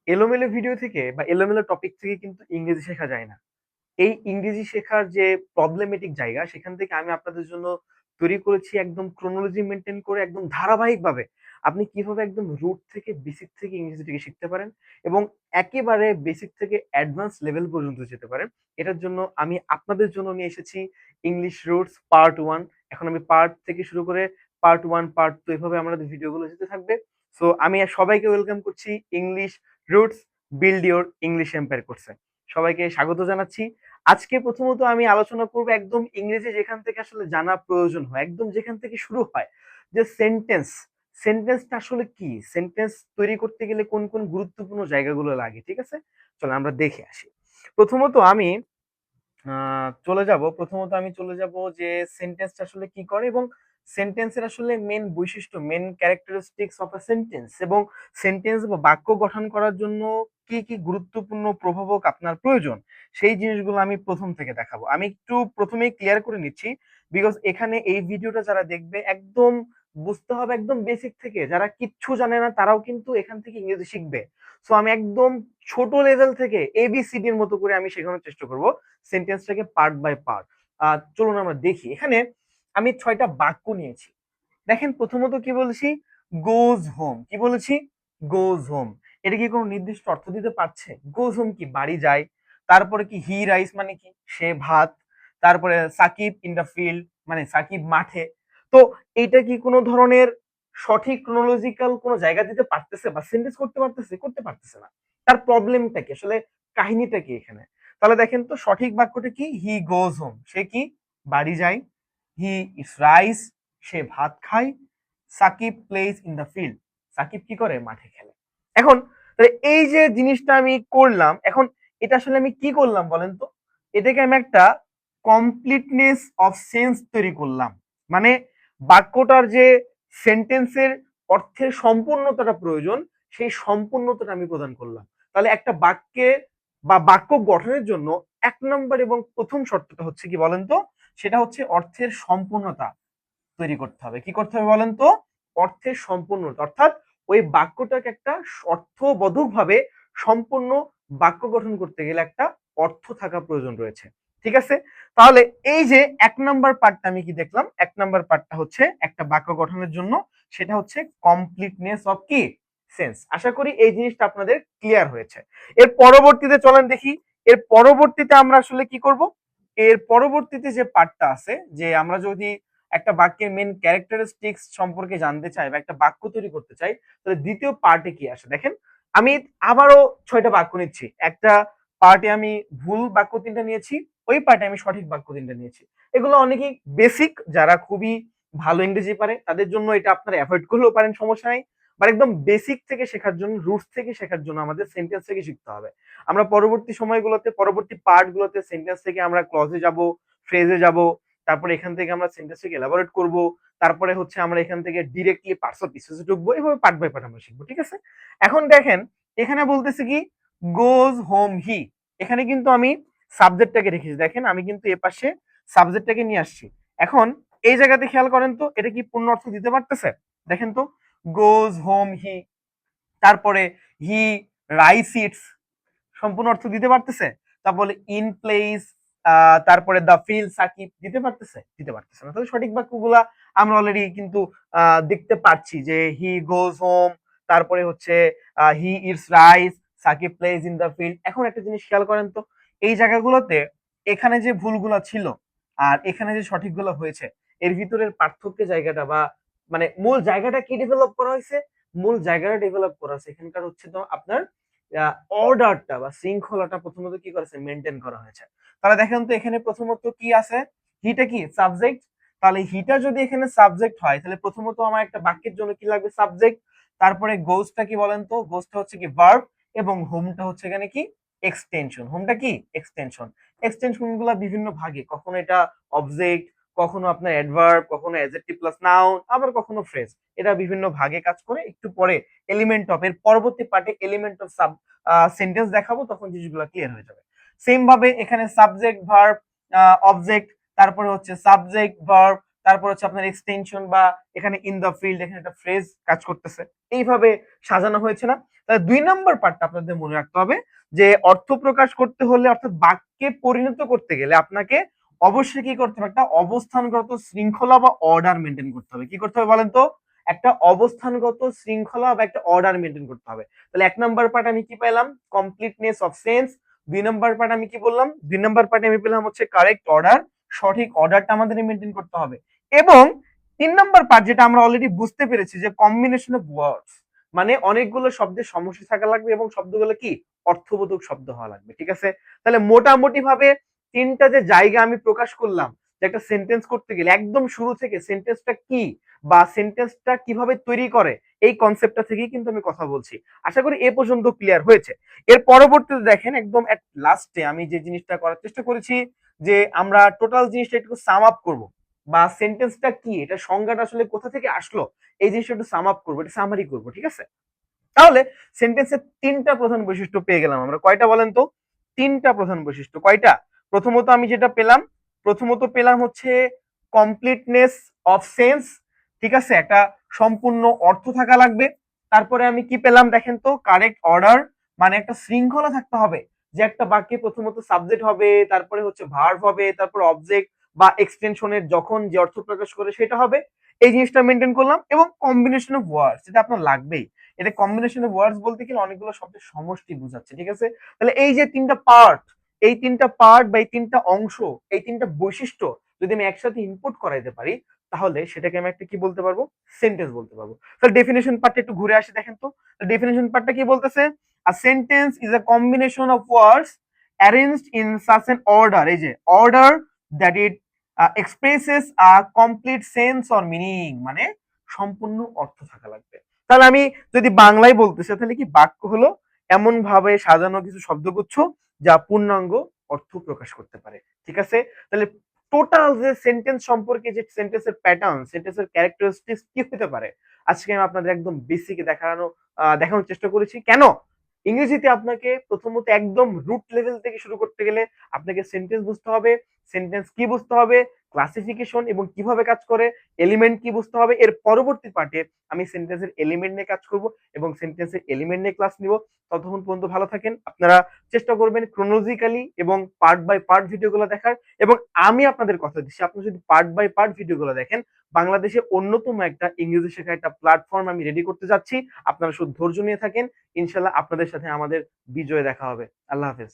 এলোমেলো ভিডিও থেকে বা এলোমেলো টপিক থেকে কিন্তু ইংরেজি শেখা যায় না। এই ইংরেজি শেখার যে প্রবলেমেটিক জায়গা সেখান থেকে আমি আপনাদের জন্য তৈরি করেছি একদম ক্রোনোলজি মেনটেন করে একদম ধারাবাহিকভাবে আপনি কিভাবে একদম রুট থেকে বেসিক থেকে ইংরেজিটাকে শিখতে পারেন এবং একেবারে বেসিক থেকে অ্যাডভান্স লেভেল পর্যন্ত যেতে পারেন। এটার জন্য আমি আপনাদের জন্য নিয়ে এসেছি ইংলিশ রুটস পার্ট 1। এখন আমি পার্ট থেকে শুরু করে পার্ট 1, পার্ট 2 এভাবে আমাদের ভিডিওগুলো যেতে থাকবে। সো আমি সবাইকে ওয়েলকাম করছি English roots build your English empire কোর্সে। সবাইকে স্বাগত জানাচ্ছি। আজকে প্রথমত আমি আলোচনা করব একদম ইংরেজি যেখান থেকে আসলে জানা প্রয়োজন হয়, একদম যেখান থেকে শুরু হয় যে সেন্টেন্সটা আসলে কি, সেন্টেন্স তৈরি করতে গেলে কোন কোন গুরুত্বপূর্ণ জায়গাগুলো লাগে। ঠিক আছে, চলো আমরা দেখে আসি। প্রথমত আমি চলে যাব যে সেন্টেন্সটা আসলে কি করে এবং সেন্টেন্সের আসলে মেন বৈশিষ্ট্য, main characteristics of a sentence এবং সেন্টেন্স বা বাক্য গঠন করার জন্য কি কি গুরুত্বপূর্ণ প্রভাবক আপনার প্রয়োজন, সেই জিনিসগুলো আমি প্রথম থেকে দেখাবো। আমি একটু প্রথমেই ক্লিয়ার করে নিচ্ছি, বিকজ এখানে এই ভিডিওটা যারা দেখবে একদম বুঝতে হবে একদম বেসিক থেকে, যারা কিচ্ছু জানে না তারাও কিন্তু এখান থেকে ইংরেজি শিখবে। সো আমি একদম ছোট লেভেল থেকে এবিসিডির মতো করে আমি শেখানোর চেষ্টা করব সেন্টেন্সটাকে পার্ট বাই পার্ট। চলুন আমরা দেখি। এখানে আমি 6টা বাক্য নিয়েছি। দেখেন প্রথমত কি বলেছি, গোজ হোম। কি বলেছি? গোজ হোম। এটা কি কোনো নির্দিষ্ট অর্থ দিতে পারছে? গোজ হোম কি বাড়ি যায়। তারপরে কি হি রাইস মানে কি সে ভাত। তারপরে সাকিব ইন দা ফিল্ড মানে সাকিব মাঠে। তো এটা কি কোনো ধরনের সঠিক ক্রোনোলজিক্যাল কোনো জায়গা দিতে পারতেছে বা সেন্টেন্স করতে পারতেছে? করতে পারতেছে না। তার প্রবলেমটা কি আসলে, কাহিনীটা কি এখানে? তাহলে দেখেন তো সঠিক বাক্যটা কি, হি গোজ হোম, সে কি বাড়ি যায়। হি ইটস রাইস, সে ভাত খায়। Sakib plays in the field, Sakib কি করে মাঠে খেলে। এখন এই যে জিনিসটা আমি করলাম, এখন এটা আসলে আমি কি করলাম বলেন তো, এটাকে আমি একটা কমপ্লিটনেস অফ সেন্স তৈরি করলাম। মানে বাক্যটার যে সেন্টেন্সের অর্থের সম্পূর্ণতাটা প্রয়োজন, সেই সম্পূর্ণতাটা আমি প্রদান করলাম। তাহলে একটা বাক্যে বা বাক্য গঠনের জন্য 1 নম্বর এবং প্রথম শর্তটা হচ্ছে কি বলেন তো, সেটা হচ্ছে অর্থের সম্পূর্ণতা তৈরি করতে হবে। কি করতে হবে বলেন তো? অর্থের সম্পূর্ণতা, অর্থাৎ ওই বাক্যটাকে একটা অর্থবোধক ভাবে সম্পূর্ণ বাক্য গঠন করতে গেলে একটা অর্থ থাকা প্রয়োজন রয়েছে। ঠিক আছে, তাহলে এই যে 1 নম্বর পার্টটা আমি কি দেখলাম, 1 নম্বর পার্টটা হচ্ছে একটা বাক্য গঠনের জন্য, সেটা হচ্ছে কমপ্লিটনেস অফ কি সেন্স। আশা করি এই জিনিসটা আপনাদের ক্লিয়ার হয়েছে। এর পরবর্তীতে চলেন দেখি, এর পরবর্তীতে আমরা আসলে কি করব। এর পরবর্তীতে যে পার্টটা আছে, যে আমরা যদি একটা বাক্যের মেন ক্যারেক্টারিস্টিক্স সম্পর্কে জানতে চাই বা একটা বাক্য তৈরি করতে চাই, তাহলে দ্বিতীয় পার্টে কি আসে দেখেন। আমি আবারও 6টা বাক্য নিচ্ছি। একটা পার্টে আমি ভুল বাক্য 3টা নিয়েছি, ওই পার্টে আমি সঠিক বাক্য 3টা নিয়েছি। এগুলো অনেকেই বেসিক, যারা খুবই ভালো ইংরেজি পারে তাদের জন্য এটা আপনারা অ্যাভয়েড করলেও পারেন, সমস্যা নাই। বাট একদম বেসিক থেকে শেখার জন্য, রুটস থেকে শেখার জন্য আমাদের সেন্টেন্স থেকে শিখতে হবে। আমরা পরবর্তী সময়গুলোতে, পরবর্তী পার্ট গুলোতে সেন্টেন্স থেকে আমরা ক্লজে যাব, ফ্রেজে যাব, তারপরে এখান থেকে আমরা সেন্টেন্সটাকে এলাবোরেট করব, তারপরে হচ্ছে আমরা এখান থেকে ডিরেক্টলি পার্টস অফ স্পিচে ঢুকবো, এভাবে পার্ট বাই পার্ট আমরা শিখবো। ঠিক আছে, এখন দেখেন এখানে বলতেছে কি গোজ হোম হি, এখানে কিন্তু আমি সাবজেক্টটাকে রেখেছি। দেখেন আমি কিন্তু এ পাশে সাবজেক্টটাকে নিয়ে আসছি। এখন এই জায়গাতে খেয়াল করেন তো, এটা কি পূর্ণ অর্থ দিতে পারতেছে? দেখেন তো, গোজ হোম হি, তারপরে হি রাইস ইটস, সম্পূর্ণ অর্থ দিতে পারতেছে? তারপরে ইন প্লেস, তারপরে দ্য ফিল সাকিব, দিতে পারতেছে? দিতে পারতেছে না। তাহলে সঠিক বাক্যগুলা আমরা অলরেডি কিন্তু দেখতে পাচ্ছি যে হি গোজ হোম, তারপরে হচ্ছে he eats rice, Sakib plays in the field. এখন একটা জিনিস খেয়াল করেন তো, এই জায়গাগুলোতে এখানে যে ভুলগুলা ছিল আর এখানে যে সঠিকগুলো হয়েছে, এর ভিতরের পার্থক্য জায়গাটা বা মানে মূল জায়গাটা কি ডেভেলপ করা হয়েছে, মূল জায়গাটা ডেভেলপ করা হয়েছে এখানকার হচ্ছে তো আপনার অর্ডারটা বা শৃঙ্খলাটা প্রথমত কি করেছে, মেনটেন করা হয়েছে। তাহলে দেখেন তো এখানে প্রথমত কি আছে, হিটা কি সাবজেক্ট। তাহলে হিটা যদি এখানে সাবজেক্ট হয়, তাহলে প্রথমত আমার একটা বাক্যের জন্য কি লাগবে, সাবজেক্ট। তারপরে গোজটা কি বলেন তো, গোজটা হচ্ছে কি ভার্ব, এবং হোমটা হচ্ছে এখানে কি এক্সটেনশন। হোমটা কি এক্সটেনশন। এক্সটেনশন গুলা বিভিন্ন ভাগে, কখনো এটা অবজেক্ট, কখনো আপনার অ্যাডভার্ব, কখনো অ্যাডজেক্টিভ প্লাস নাউন, আবার কখনো ফ্রেজ। এটা বিভিন্ন ভাগে কাজ করে। একটু পরে এলিমেন্ট অফ, এর পরবর্তী পার্টে এলিমেন্ট অফ সেন্টেন্স দেখাবো, তখন জিনিসগুলো ক্লিয়ার হয়ে যাবে। সেম ভাবে এখানে সাবজেক্ট ভার্ব অবজেক্ট, তারপরে হচ্ছে সাবজেক্ট ভার্ব, তারপর হচ্ছে আপনার এক্সটেনশন বা এখানে ইন দা ফিল্ড, এখানে একটা ফ্রেজ কাজ করতেছে, এইভাবে সাজানো হয়েছে না? তাহলে 2 নম্বর পার্টটা আপনাদের মনে রাখতে হবে যে অর্থ প্রকাশ করতে হলে অর্থাৎ বাক্যে পরিণত করতে গেলে আপনাকে অবশ্যই কি করতে হবে, একটা অবস্থানগত শৃঙ্খলা বা অর্ডার মেনটেন করতে হবে। কি করতে হবে বলেন তো? একটা অবস্থানগত শৃঙ্খলা বা একটা অর্ডার মেনটেন করতে হবে। তাহলে 1 নম্বর পার্ট আমি কি পেলাম? Completeness of sense. 2 number part আমি কি বললাম? 2 নম্বর পার্টে আমি পেলাম হচ্ছে কারেক্ট অর্ডার, সঠিক অর্ডারটা আমাদের মেনটেন করতে হবে। এবং 3 নম্বর পার্ট যেটা আমরা অলরেডি বুঝতে পেরেছি যে কম্বিনেশন অফ ওয়ার্ডস, মানে অনেকগুলো শব্দের সমষ্টি থাকা লাগবে এবং শব্দগুলো কি অর্থবোধক শব্দ হওয়া লাগবে। ঠিক আছে? তাহলে মোটামুটি ভাবে 3টা যে জায়গা আমি প্রকাশ করলাম যে একটা সেন্টেন্স করতে গেলে একদম শুরু থেকে সেন্টেন্সটা কি বা সেন্টেন্সটা কিভাবে তৈরি করে, এই কনসেপ্টটা থেকেই কিন্তু আমি কথা বলছি। আশা করি এ পর্যন্ত ক্লিয়ার হয়েছে। এর পরবর্তীতে দেখেন একদম এট লাস্টে আমি যে জিনিসটা করার চেষ্টা করেছি যে আমরা টোটাল জিনিসটা একটু সাম আপ করবো, বা সেন্টেন্সটা কি, এটা সংজ্ঞাটা আসলে কোথা থেকে আসলো, এই জিনিসটা একটু সাম আপ করবো, এটা সামারি করবো। ঠিক আছে? তাহলে সেন্টেন্সের 3টা প্রধান বৈশিষ্ট্য পেয়ে গেলাম আমরা। কয়টা বলেন তো? 3টা প্রধান বৈশিষ্ট্য। কয়টা? প্রথমত আমি যেটা পেলাম, প্রথমত পেলাম হচ্ছে কমপ্লিটনেস অফ সেন্স। ঠিক আছে? একটা সম্পূর্ণ অর্থ থাকা লাগবে। তারপরে আমি কি পেলাম দেখেন তো? কারেক্ট অর্ডার, মানে একটা শৃঙ্খলা থাকতে হবে যে একটা বাক্যে প্রথমত সাবজেক্ট হবে, তারপরে হচ্ছে ভার্ব হবে, তারপর অবজেক্ট বা এক্সটেনশনের যখন যে অর্থ প্রকাশ করে সেটা হবে। এই জিনিসটা মেনটেন করলাম। এবং কম্বিনেশন অফ ওয়ার্ডস, যেটা আপনার লাগবেই। এটা কম্বিনেশন অফ ওয়ার্ডস বলতে গেলে অনেকগুলো শব্দের সমষ্টি বোঝাচ্ছে। ঠিক আছে? তাহলে এই যে 3টা পার্ট, এই 3টা পার্ট বা এই 3টা অংশ, এই 3টা বৈশিষ্ট্য যদি আমি একসাথে ইনপুট করাইতে পারি, তাহলে সেটাকে আমি একটা কি বলতে পারবো? সেন্টেন্স বলতে পারবো। তাহলে ডেফিনেশন পার্টটা একটু ঘুরে আসি দেখেন তো। ডেফিনেশন পার্টটা কি বলতেছে? A sentence is a combination of words arranged in such N order, এই যে order that it expresses a complete sense or meaning, মানে সম্পূর্ণ অর্থ থাকা লাগবে। তাহলে আমি যদি বাংলায় বলতে চাই, তাহলে কি বাক্য হলো এমন ভাবে সাজানো কিছু শব্দগুচ্ছ যা পূর্ণাঙ্গ অর্থ প্রকাশ করতে পারে। ঠিক আছে? তাহলে টোটাল যে সেন্টেন্স সম্পর্কে, যে সেন্টেন্সের প্যাটার্ন, সেন্টেন্সের ক্যারেক্টারিস্টিক্স কি হতে পারে, আজকে আমি আপনাদের একদম বেসিকে দেখানোর চেষ্টা করেছি। কেন? ইংরেজিতে আপনাকে প্রথমত একদম রুট লেভেল থেকে শুরু করতে গেলে আপনাকে সেন্টেন্স বুঝতে হবে, সেন্টেন্স কি বুঝতে হবে, ক্লাসিফিকেশন এবং কিভাবে কাজ করে, এলিমেন্ট কি বুঝতে হবে। এর পরবর্তী পার্টে আমি সেন্টেন্সের এলিমেন্ট নিয়ে কাজ করব এবং সেন্টেন্সের এলিমেন্ট নিয়ে ক্লাস নিব। ততক্ষণ পর্যন্ত ভালো থাকেন। আপনারা চেষ্টা করবেন ক্রোনোলজিক্যালি এবং পার্ট বাই পার্ট ভিডিওগুলো দেখার। এবং আমি আপনাদের কথা দিচ্ছি, আপনি যদি পার্ট বাই পার্ট ভিডিওগুলো দেখেন, বাংলাদেশে অন্যতম একটা ইংরেজি শেখার একটা প্ল্যাটফর্ম আমি রেডি করতে যাচ্ছি। আপনারা শুধু ধৈর্য নিয়ে থাকেন, ইনশাল্লাহ আপনাদের সাথে আমাদের বিজয় দেখা হবে। আল্লাহ হাফেজ।